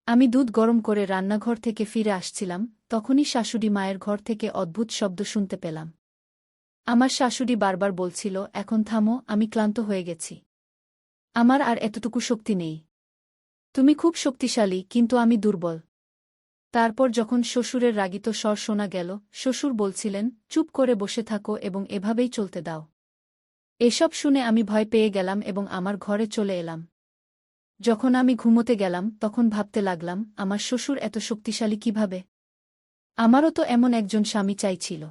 আমি দুধ গরম করে রান্নাঘর থেকে ফিরে আসছিলাম, তখনই শাশুড়ি মায়ের ঘর থেকে অদ্ভুত শব্দ শুনতে পেলাম। আমার শাশুড়ি বারবার বলছিল, এখন থামো, আমি ক্লান্ত হয়ে গেছি। আমার আর এতটুকু শক্তি নেই। তুমি খুব শক্তিশালী, কিন্তু আমি দুর্বল। তারপর যখন শ্বশুরের রাগিত স্বর শোনা গেল, শ্বশুর বলছিলেন, চুপ করে বসে থাকো এবং এভাবেই চলতে দাও। এসব শুনে আমি ভয় পেয়ে গেলাম এবং আমার ঘরে চলে এলাম। যখন আমি ঘুমোতে গেলাম তখন ভাবতে লাগলাম, আমার শ্বশুর এত শক্তিশালী কিভাবে? আমারও তো এমন একজন স্বামী চাইছিল।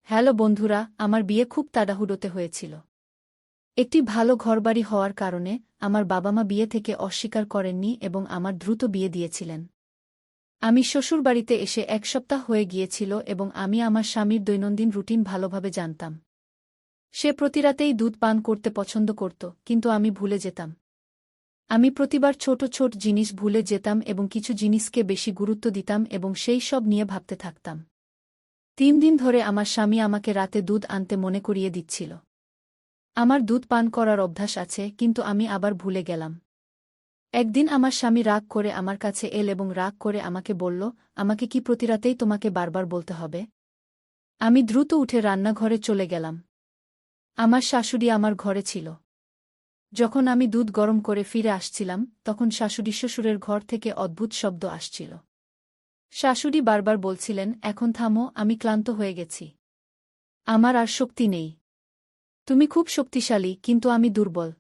হ্যালো বন্ধুরা, আমার বিয়ে খুব তাড়াহুড়োতে হয়েছিল। একটি ভালো ঘরবাড়ি হওয়ার কারণে আমার বাবা মা বিয়ে থেকে অস্বীকার করেননি এবং আমার দ্রুত বিয়ে দিয়েছিলেন। আমি শ্বশুরবাড়িতে এসে 1 সপ্তাহ হয়ে গিয়েছিল এবং আমি আমার স্বামীর দৈনন্দিন রুটিন ভালোভাবে জানতাম। সে প্রতিরাতেই দুধ পান করতে পছন্দ করত, কিন্তু আমি ভুলে যেতাম। আমি প্রতিবার ছোট ছোট জিনিস ভুলে যেতাম এবং কিছু জিনিসকে বেশি গুরুত্ব দিতাম এবং সেই সব নিয়ে ভাবতে থাকতাম। 3 দিন ধরে আমার স্বামী আমাকে রাতে দুধ আনতে মনে করিয়ে দিচ্ছিল। আমার দুধ পান করার অভ্যাস আছে, কিন্তু আমি আবার ভুলে গেলাম। একদিন আমার স্বামী রাগ করে আমার কাছে এল এবং রাগ করে আমাকে বলল, আমাকে কি প্রতিরাতেই তোমাকে বারবার বলতে হবে? আমি দ্রুত উঠে রান্নাঘরে চলে গেলাম। আমার শাশুড়ি আমার ঘরে ছিল। যখন আমি দুধ গরম করে ফিরে আসছিলাম তখন শাশুড়ি শ্বশুরের ঘর থেকে অদ্ভুত শব্দ আসছিল। শাশুড়ি বারবার বলছিলেন, এখন থামো, আমি ক্লান্ত হয়ে গেছি। আমার আর শক্তি নেই। তুমি খুব শক্তিশালী, কিন্তু আমি দুর্বল।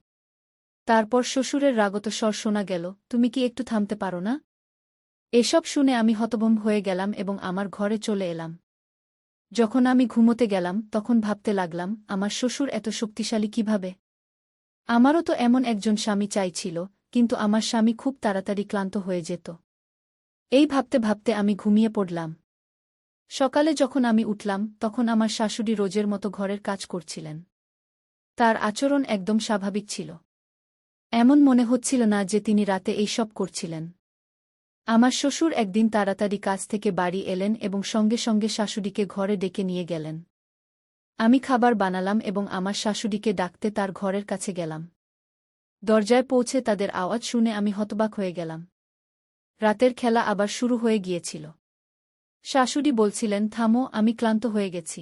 তারপর শ্বশুরের রাগত স্বর শোনা গেল, তুমি কি একটু থামতে পারো না? এসব শুনে আমি হতভম্ব হয়ে গেলাম এবং আমার ঘরে চলে এলাম। যখন আমি ঘুমোতে গেলাম তখন ভাবতে লাগলাম, আমার শ্বশুর এত শক্তিশালী কিভাবে? আমারও তো এমন একজন স্বামী চাইছিল, কিন্তু আমার স্বামী খুব তাড়াতাড়ি ক্লান্ত হয়ে যেত। এই ভাবতে ভাবতে আমি ঘুমিয়ে পড়লাম। সকালে যখন আমি উঠলাম তখন আমার শাশুড়ি রোজের মতো ঘরের কাজ করছিলেন। তার আচরণ একদম স্বাভাবিক ছিল। এমন মনে হচ্ছিল না যে তিনি রাতে এই সব করছিলেন। আমার শ্বশুর একদিন তাড়াতাড়ি কাজ থেকে বাড়ি এলেন এবং সঙ্গে সঙ্গে শাশুড়িকে ঘরে ডেকে নিয়ে গেলেন। আমি খাবার বানালাম এবং আমার শাশুড়িকে ডাকতে তার ঘরের কাছে গেলাম। দরজায় পৌঁছে তাদের আওয়াজ শুনে আমি হতবাক হয়ে গেলাম। রাতের খেলা আবার শুরু হয়ে গিয়েছিল। শাশুড়ি বলছিলেন, থামো, আমি ক্লান্ত হয়ে গেছি।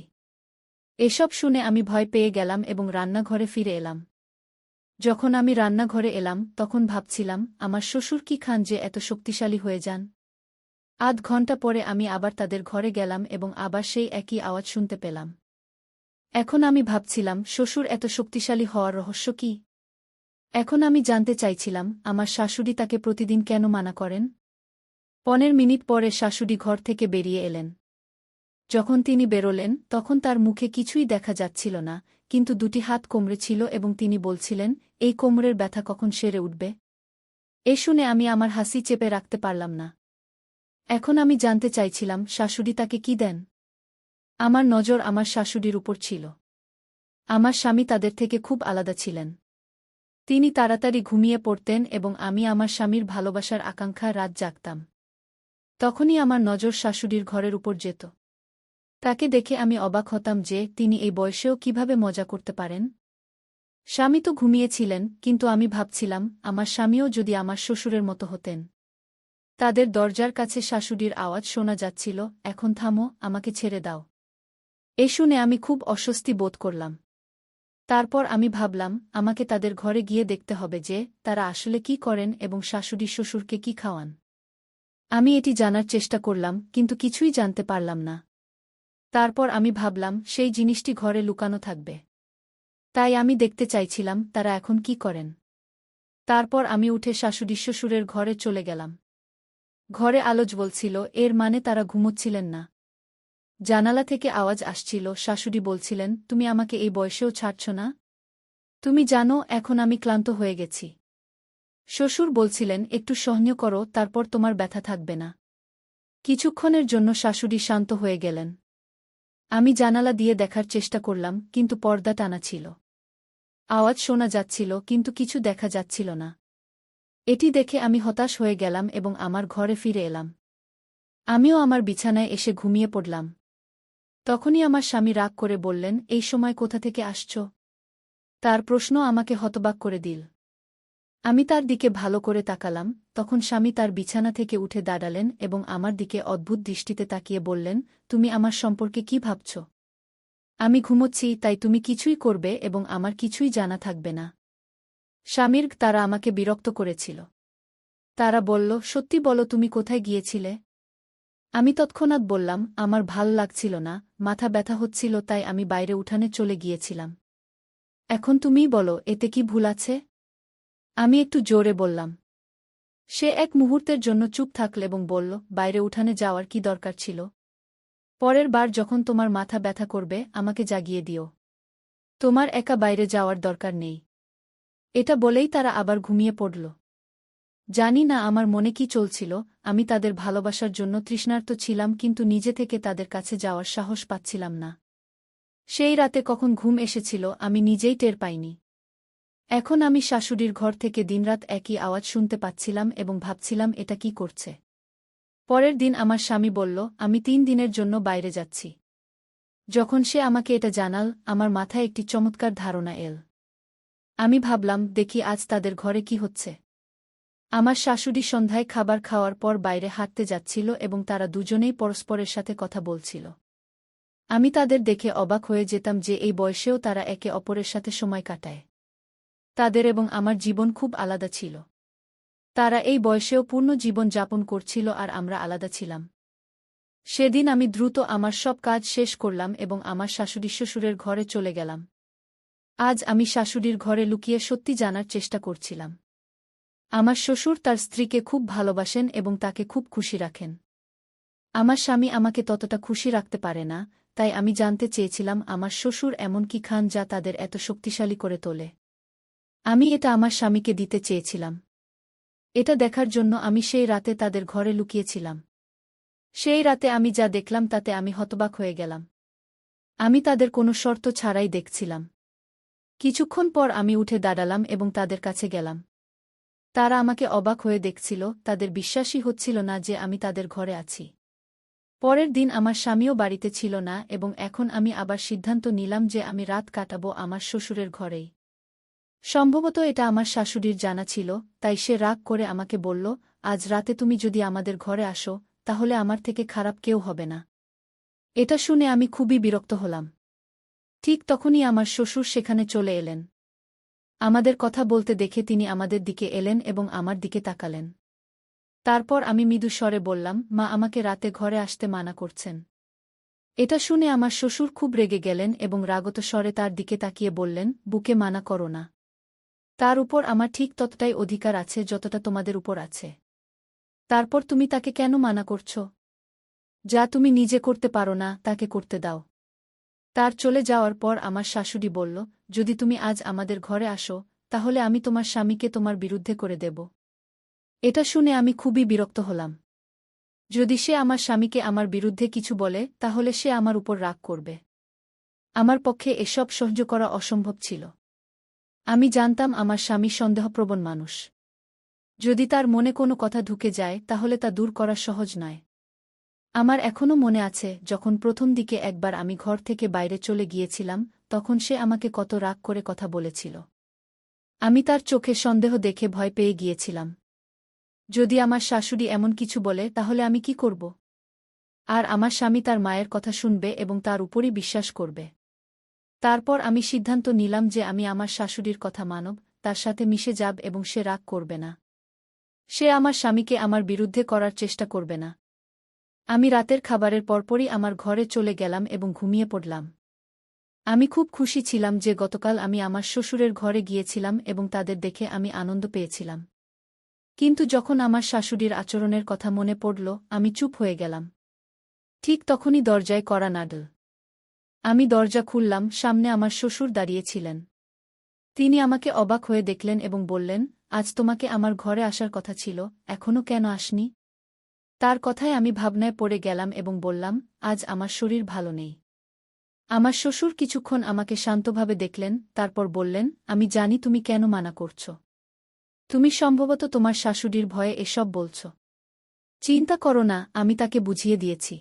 এসব শুনে আমি ভয় পেয়ে গেলাম এবং রান্নাঘরে ফিরে এলাম। যখন আমি রান্নাঘরে এলাম তখন ভাবছিলাম, আমার শ্বশুর কি খান যে এত শক্তিশালী হয়ে যান? আধ ঘন্টা পরে আমি আবার তাদের ঘরে গেলাম এবং আবার সেই একই আওয়াজ শুনতে পেলাম। এখন আমি ভাবছিলাম, শ্বশুর এত শক্তিশালী হওয়ার রহস্য কি? এখন আমি জানতে চাইছিলাম, আমার শাশুড়ি তাকে প্রতিদিন কেন মানা করেন? 15 মিনিট পরে শাশুড়ি ঘর থেকে বেরিয়ে এলেন। যখন তিনি বেরোলেন তখন তার মুখে কিছুই দেখা যাচ্ছিল না, কিন্তু 2টি হাত কোমরে ছিল এবং তিনি বলছিলেন, এই কোমরের ব্যথা কখন সেরে উঠবে? এ শুনে আমি আমার হাসি চেপে রাখতে পারলাম না। এখন আমি জানতে চাইছিলাম, শাশুড়ি তাকে কি দেন? আমার নজর আমার শাশুড়ির উপর ছিল। আমার স্বামী তাদের থেকে খুব আলাদা ছিলেন। তিনি তাড়াতাড়ি ঘুমিয়ে পড়তেন এবং আমি আমার স্বামীর ভালোবাসার আকাঙ্ক্ষা রাত জাগতাম। তখনই আমার নজর শাশুড়ির ঘরের উপর যেত। তাকে দেখে আমি অবাক হতাম যে তিনি এই বয়সেও কিভাবে মজা করতে পারেন। স্বামী তো ঘুমিয়েছিলেন, কিন্তু আমি ভাবছিলাম, আমার স্বামীও যদি আমার শ্বশুরের মতো হতেন। তাদের দরজার কাছে শাশুড়ির আওয়াজ শোনা যাচ্ছিল, এখন থামো, আমাকে ছেড়ে দাও। এ শুনে আমি খুব অস্বস্তি বোধ করলাম। তারপর আমি ভাবলাম, আমাকে তাদের ঘরে গিয়ে দেখতে হবে যে তারা আসলে কি করেন এবং শাশুড়ি শ্বশুরকে কি খাওয়ান। আমি এটি জানার চেষ্টা করলাম, কিন্তু কিছুই জানতে পারলাম না। তারপর আমি ভাবলাম, সেই জিনিসটি ঘরে লুকানো থাকবে। তাই আমি দেখতে চাইছিলাম তারা এখন কি করেন। তারপর আমি উঠে শাশুড়ি শ্বশুরের ঘরে চলে গেলাম। ঘরে আলো জ্বলছিল, এর মানে তারা ঘুমোচ্ছিলেন না। জানালা থেকে আওয়াজ আসছিল, শাশুড়ি বলছিলেন, তুমি আমাকে এই বয়সেও ছাড়ছ না? তুমি জানো এখন আমি ক্লান্ত হয়ে গেছি। শ্বশুর বলছিলেন, একটু সহ্য করো, তারপর তোমার ব্যথা থাকবে না। কিছুক্ষণের জন্য শাশুড়ি শান্ত হয়ে গেলেন। আমি জানালা দিয়ে দেখার চেষ্টা করলাম, কিন্তু পর্দা টানা ছিল। আওয়াজ শোনা যাচ্ছিল, কিন্তু কিছু দেখা যাচ্ছিল না। এটি দেখে আমি হতাশ হয়ে গেলাম এবং আমার ঘরে ফিরে এলাম। আমিও আমার বিছানায় এসে ঘুমিয়ে পড়লাম। তখনই আমার স্বামী রাগ করে বললেন, এই সময় কোথা থেকে আসছ? তার প্রশ্ন আমাকে হতবাক করে দিল। আমি তার দিকে ভালো করে তাকালাম, তখন স্বামী তার বিছানা থেকে উঠে দাঁড়ালেন এবং আমার দিকে অদ্ভুত দৃষ্টিতে তাকিয়ে বললেন, তুমি আমার সম্পর্কে কি ভাবছ? আমি ঘুমোচ্ছি, তাই তুমি কিছুই করবে এবং আমার কিছুই জানা থাকবে না। স্বামীর তারা আমাকে বিরক্ত করেছিল। তারা বলল, সত্যি বলো তুমি কোথায় গিয়েছিলে? আমি তৎক্ষণাৎ বললাম, আমার ভাল লাগছিল না, মাথা ব্যথা হচ্ছিল, তাই আমি বাইরে উঠানে চলে গিয়েছিলাম। এখন তুমিই বলো, এতে কি ভুল আছে? আমি একটু জোরে বললাম। সে এক মুহূর্তের জন্য চুপ থাকল এবং বলল, বাইরে উঠানে যাওয়ার কি দরকার ছিল? পরের বার যখন তোমার মাথা ব্যথা করবে আমাকে জাগিয়ে দিও। তোমার একা বাইরে যাওয়ার দরকার নেই। এটা বলেই তারা আবার ঘুমিয়ে পড়ল। জানি না আমার মনে কি চলছিল, আমি তাদের ভালোবাসার জন্য তৃষ্ণার্ত ছিলাম, কিন্তু নিজে থেকে তাদের কাছে যাওয়ার সাহস পাচ্ছিলাম না। সেই রাতে কখন ঘুম এসেছিল আমি নিজেই টের পাইনি। এখন আমি শাশুড়ির ঘর থেকে দিনরাত একই আওয়াজ শুনতে পাচ্ছিলাম এবং ভাবছিলাম এটা কি করছে। পরের দিন আমার স্বামী বলল, আমি 3 দিনের জন্য বাইরে যাচ্ছি। যখন সে আমাকে এটা জানাল, আমার মাথায় একটি চমৎকার ধারণা এল। আমি ভাবলাম, দেখি আজ তাদের ঘরে কি হচ্ছে। আমার শাশুড়ি সন্ধ্যায় খাবার খাওয়ার পর বাইরে হাঁটতে যাচ্ছিল এবং তারা দুজনেই পরস্পরের সাথে কথা বলছিল। আমি তাদের দেখে অবাক হয়ে যেতাম যে এই বয়সেও তারা একে অপরের সাথে সময় কাটায়। তাদের এবং আমার জীবন খুব আলাদা ছিল। তারা এই বয়সেও পূর্ণ জীবন যাপন করছিল আর আমরা আলাদা ছিলাম। সেদিন আমি দ্রুত আমার সব কাজ শেষ করলাম এবং আমার শাশুড়ি শ্বশুরের ঘরে চলে গেলাম। আজ আমি শাশুড়ির ঘরে লুকিয়ে সত্যি জানার চেষ্টা করছিলাম। আমার শ্বশুর তার স্ত্রীকে খুব ভালোবাসেন এবং তাকে খুব খুশি রাখেন। আমার স্বামী আমাকে ততটা খুশি রাখতে পারে না, তাই আমি জানতে চেয়েছিলাম আমার শ্বশুর এমন কি খান যা তাদের এত শক্তিশালী করে তোলে। আমি এটা আমার স্বামীকে দিতে চেয়েছিলাম। এটা দেখার জন্য আমি সেই রাতে তাদের ঘরে লুকিয়েছিলাম। সেই রাতে আমি যা দেখলাম তাতে আমি হতবাক হয়ে গেলাম। আমি তাদের কোনো শর্ত ছাড়াই দেখছিলাম। কিছুক্ষণ পর আমি উঠে দাঁড়ালাম এবং তাদের কাছে গেলাম। তারা আমাকে অবাক হয়ে দেখছিল, তাদের বিশ্বাসই হচ্ছিল না যে আমি তাদের ঘরে আছি। পরের দিন আমার স্বামীও বাড়িতে ছিল না এবং এখন আমি আবার সিদ্ধান্ত নিলাম যে আমি রাত কাটাবো আমার শ্বশুরের ঘরেই। সম্ভবত এটা আমার শাশুড়ির জানা ছিল, তাই সে রাগ করে আমাকে বলল, আজ রাতে তুমি যদি আমাদের ঘরে আসো, তাহলে আমার থেকে খারাপ কেউ হবে না। এটা শুনে আমি খুবই বিরক্ত হলাম। ঠিক তখনই আমার শ্বশুর সেখানে চলে এলেন। আমাদের কথা বলতে দেখে তিনি আমাদের দিকে এলেন এবং আমার দিকে তাকালেন। তারপর আমি মৃদু স্বরে বললাম, মা আমাকে রাতে ঘরে আসতে মানা করছেন। এটা শুনে আমার শ্বশুর খুব রেগে গেলেন এবং রাগত স্বরে তার দিকে তাকিয়ে বললেন, বুকে মানা করো না। তার উপর আমার ঠিক ততটাই অধিকার আছে যতটা তোমাদের উপর আছে। তারপর তুমি তাকে কেন মানা করছ? যা তুমি নিজে করতে পারো না তাকে করতে দাও। তার চলে যাওয়ার পর আমার শাশুড়ি বলল, যদি তুমি আজ আমাদের ঘরে আসো, তাহলে আমি তোমার স্বামীকে তোমার বিরুদ্ধে করে দেব। এটা শুনে আমি খুবই বিরক্ত হলাম। যদি সে আমার স্বামীকে আমার বিরুদ্ধে কিছু বলে, তাহলে সে আমার উপর রাগ করবে। আমার পক্ষে এসব সহ্য করা অসম্ভব ছিল। আমি জানতাম আমার স্বামী সন্দেহপ্রবণ মানুষ। যদি তার মনে কোনো কথা ঢুকে যায় তাহলে তা দূর করা সহজ নয়। আমার এখনও মনে আছে, যখন প্রথম দিকে একবার আমি ঘর থেকে বাইরে চলে গিয়েছিলাম, তখন সে আমাকে কত রাগ করে কথা বলেছিল। আমি তার চোখে সন্দেহ দেখে ভয় পেয়ে গিয়েছিলাম। যদি আমার শাশুড়ি এমন কিছু বলে তাহলে আমি কি করব? আর আমার স্বামী তার মায়ের কথা শুনবে এবং তার উপরই বিশ্বাস করবে। তারপর আমি সিদ্ধান্ত নিলাম যে আমি আমার শাশুড়ির কথা মানব, তার সাথে মিশে যাব এবং সে রাগ করবে না। সে আমার স্বামীকে আমার বিরুদ্ধে করার চেষ্টা করবে না। আমি রাতের খাবারের পরপরই আমার ঘরে চলে গেলাম এবং ঘুমিয়ে পড়লাম। আমি খুব খুশি ছিলাম যে গতকাল আমি আমার শ্বশুরের ঘরে গিয়েছিলাম এবং তাদের দেখে আমি আনন্দ পেয়েছিলাম। কিন্তু যখন আমার শাশুড়ির আচরণের কথা মনে পড়ল, আমি চুপ হয়ে গেলাম। ঠিক তখনই দরজায় কড়া নাড়ল। আমি দরজা খুললাম, সামনে আমার শ্বশুর দাঁড়িয়েছিলেন। তিনি আমাকে অবাক হয়ে দেখলেন এবং বললেন, আজ তোমাকে আমার ঘরে আসার কথা ছিল, এখনও কেন আসনি? তার কথায় আমি ভাবনায় পড়ে গেলাম এবং বললাম, আজ আমার শরীর ভালো নেই। আমার শ্বশুর কিছুক্ষণ আমাকে শান্তভাবে দেখলেন, তারপর বললেন, আমি জানি তুমি কেন মানা করছ। তুমি সম্ভবত তোমার শাশুড়ির ভয়ে এসব বলছ। চিন্তা করো না, আমি তাকে বুঝিয়ে দিয়েছি।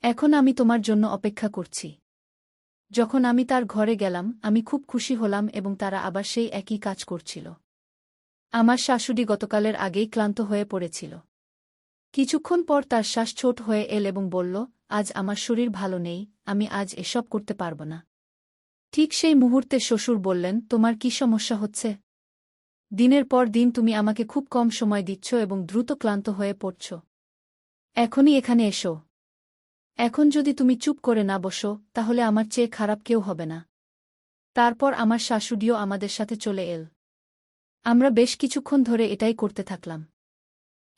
এখন আমি তোমার জন্য অপেক্ষা করছি। যখন আমি তার ঘরে গেলাম, আমি খুব খুশি হলাম এবং তারা আবার সেই একই কাজ করছিল। আমার শাশুড়ি গতকালের আগেই ক্লান্ত হয়ে পড়েছিল। কিছুক্ষণ পর তার শ্বাস ছোট হয়ে এল এবং বলল, আজ আমার শরীর ভালো নেই, আমি আজ এসব করতে পারব না। ঠিক সেই মুহূর্তে শ্বশুর বললেন, তোমার কি সমস্যা হচ্ছে? দিনের পর দিন তুমি আমাকে খুব কম সময় দিচ্ছ এবং দ্রুত ক্লান্ত হয়ে পড়ছ। এখনই এখানে এসো। এখন যদি তুমি চুপ করে না বসো, তাহলে আমার চেয়ে খারাপ কেউ হবে না। তারপর আমার শাশুড়িও আমাদের সাথে চলে এল। আমরা বেশ কিছুক্ষণ ধরে এটাই করতে থাকলাম।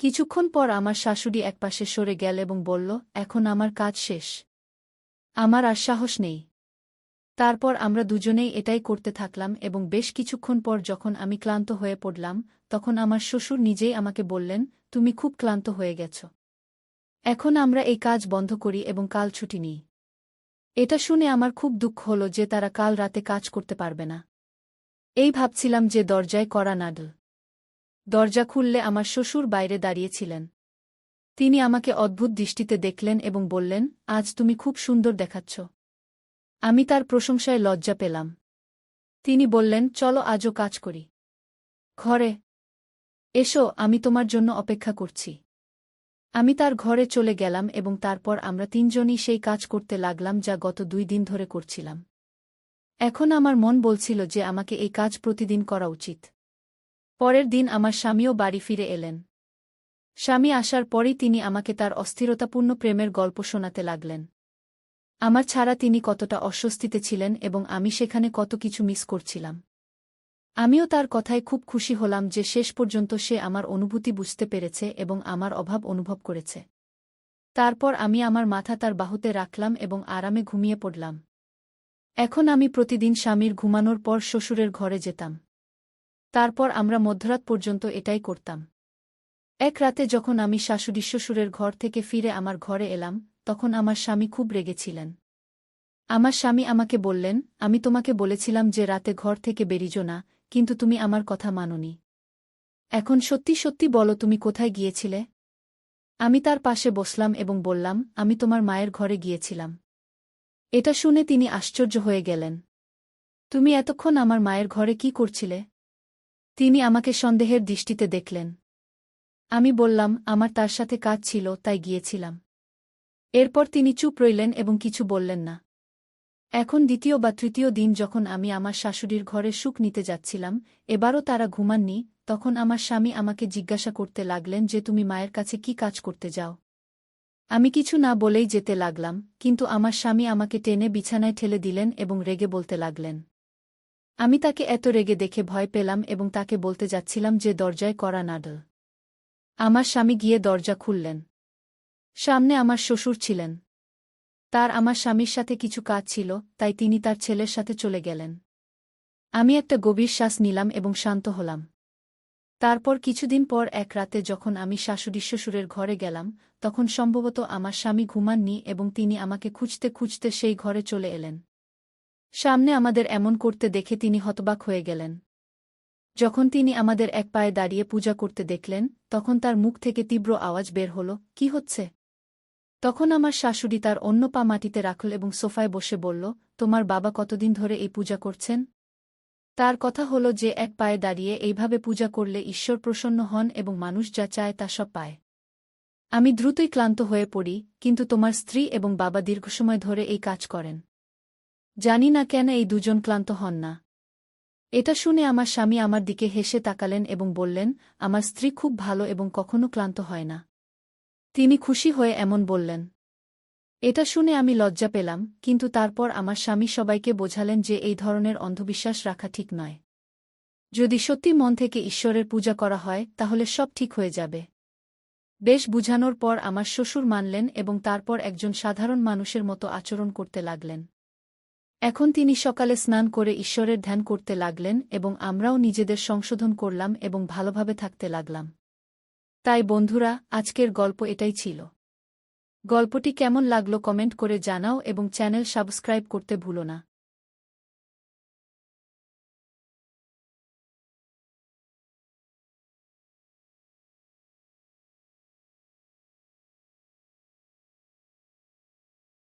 কিছুক্ষণ পর আমার শাশুড়ি একপাশে সরে গেল এবং বলল, এখন আমার কাজ শেষ। আমার আর সাহস নেই। তারপর আমরা দুজনেই এটাই করতে থাকলাম এবং বেশ কিছুক্ষণ পর যখন আমি ক্লান্ত হয়ে পড়লাম, তখন আমার শ্বশুর নিজেই আমাকে বললেন, তুমি খুব ক্লান্ত হয়ে গেছ। এখন আমরা এই কাজ বন্ধ করি এবং কাল ছুটি নিই। এটা শুনে আমার খুব দুঃখ হল যে তারা কাল রাতে কাজ করতে পারবে না। এই ভাবছিলাম যে দরজায় কড়া নাড়ল। দরজা খুললে আমার শ্বশুর বাইরে দাঁড়িয়েছিলেন। তিনি আমাকে অদ্ভুত দৃষ্টিতে দেখলেন এবং বললেন, আজ তুমি খুব সুন্দর দেখাচ্ছ। আমি তার প্রশংসায় লজ্জা পেলাম। তিনি বললেন, চলো আজও কাজ করি। ঘরে এসো, আমি তোমার জন্য অপেক্ষা করছি। আমি তার ঘরে চলে গেলাম এবং তারপর আমরা তিনজনই সেই কাজ করতে লাগলাম যা গত 2 দিন ধরে করছিলাম। এখন আমার মন বলছিল যে আমাকে এই কাজ প্রতিদিন করা উচিত। পরের দিন আমার স্বামীও বাড়ি ফিরে এলেন। স্বামী আসার পরই তিনি আমাকে তার অস্থিরতাপূর্ণ প্রেমের গল্প শোনাতে লাগলেন। আমার ছাড়া তিনি কতটা অস্বস্তিতে ছিলেন এবং আমি সেখানে কত কিছু মিস করছিলাম। আমিও তার কথায় খুব খুশি হলাম যে শেষ পর্যন্ত সে আমার অনুভূতি বুঝতে পেরেছে এবং আমার অভাব অনুভব করেছে। তারপর আমি আমার মাথা তার বাহুতে রাখলাম এবং আরামে ঘুমিয়ে পড়লাম। এখন আমি প্রতিদিন স্বামীর ঘুমানোর পর শ্বশুরের ঘরে যেতাম। তারপর আমরা মধ্যরাত পর্যন্ত এটাই করতাম। এক রাতে যখন আমি শাশুড়ি শ্বশুরের ঘর থেকে ফিরে আমার ঘরে এলাম, তখন আমার স্বামী খুব রেগেছিলেন। আমার স্বামী আমাকে বললেন, আমি তোমাকে বলেছিলাম যে রাতে ঘর থেকে বেরিজো না, কিন্তু তুমি আমার কথা মানোনি। এখন সত্যি সত্যি বলো তুমি কোথায় গিয়েছিলে? আমি তার পাশে বসলাম এবং বললাম, আমি তোমার মায়ের ঘরে গিয়েছিলাম। এটা শুনে তিনি আশ্চর্য হয়ে গেলেন। তুমি এতক্ষণ আমার মায়ের ঘরে কি করছিলে? তিনি আমাকে সন্দেহের দৃষ্টিতে দেখলেন। আমি বললাম, আমার তার সাথে কাজ ছিল, তাই গিয়েছিলাম। এরপর তিনি চুপ রইলেন এবং কিছু বললেন না। এখন দ্বিতীয় বা তৃতীয় দিন যখন আমি আমার শাশুড়ির ঘরে সুখ নিতে যাচ্ছিলাম, এবারও তারা ঘুমাননি, তখন আমার স্বামী আমাকে জিজ্ঞাসা করতে লাগলেন যে তুমি মায়ের কাছে কি কাজ করতে যাও? আমি কিছু না বলেই যেতে লাগলাম, কিন্তু আমার স্বামী আমাকে টেনে বিছানায় ঠেলে দিলেন এবং রেগে বলতে লাগলেন। আমি তাকে এত রেগে দেখে ভয় পেলাম এবং তাকে বলতে যাচ্ছিলাম যে দরজায় কড়া নাড়ল। আমার স্বামী গিয়ে দরজা খুললেন। সামনে আমার শ্বশুর ছিলেন। তার আমার স্বামীর সাথে কিছু কাজ ছিল, তাই তিনি তার ছেলের সাথে চলে গেলেন। আমি একটা গভীর শ্বাস নিলাম এবং শান্ত হলাম। তারপর কিছুদিন পর এক রাতে যখন আমি শাশুড়ি শ্বশুরের ঘরে গেলাম, তখন সম্ভবত আমার স্বামী ঘুমাননি এবং তিনি আমাকে খুঁজতে খুঁজতে সেই ঘরে চলে এলেন। সামনে আমাদের এমন করতে দেখে তিনি হতবাক হয়ে গেলেন। যখন তিনি আমাদের এক পায়ে দাঁড়িয়ে পূজা করতে দেখলেন, তখন তার মুখ থেকে তীব্র আওয়াজ বের হল, কি হচ্ছে? তখন আমার শাশুড়ি তার অন্য পা মাটিতে রাখল এবং সোফায় বসে বলল, তোমার বাবা কতদিন ধরে এই পূজা করছেন? তার কথা হল যে এক পায়ে দাঁড়িয়ে এইভাবে পূজা করলে ঈশ্বর প্রসন্ন হন এবং মানুষ যা চায় তা সব পায়। আমি দ্রুতই ক্লান্ত হয়ে পড়ি, কিন্তু তোমার স্ত্রী এবং বাবা দীর্ঘসময় ধরে এই কাজ করেন। জানি না কেন এই দুজন ক্লান্ত হন না। এটা শুনে আমার স্বামী আমার দিকে হেসে তাকালেন এবং বললেন, আমার স্ত্রী খুব ভালো এবং কখনো ক্লান্ত হয় না। তিনি খুশি হয়ে এমন বললেন। এটা শুনে আমি লজ্জা পেলাম, কিন্তু তারপর আমার স্বামী সবাইকে বোঝালেন যে এই ধরনের অন্ধবিশ্বাস রাখা ঠিক নয়। যদি সত্যি মন থেকে ঈশ্বরের পূজা করা হয় তাহলে সব ঠিক হয়ে যাবে। বেশ বুঝানোর পর আমার শ্বশুর মানলেন এবং তারপর একজন সাধারণ মানুষের মতো আচরণ করতে লাগলেন। এখন তিনি সকালে স্নান করে ঈশ্বরের ধ্যান করতে লাগলেন এবং আমরাও নিজেদের সংশোধন করলাম এবং ভালোভাবে থাকতে লাগলাম। তাই বন্ধুরা, আজকের গল্প এটাই ছিল। গল্পটি কেমন লাগলো কমেন্ট করে জানাও এবং চ্যানেল সাবস্ক্রাইব করতে ভুলো না।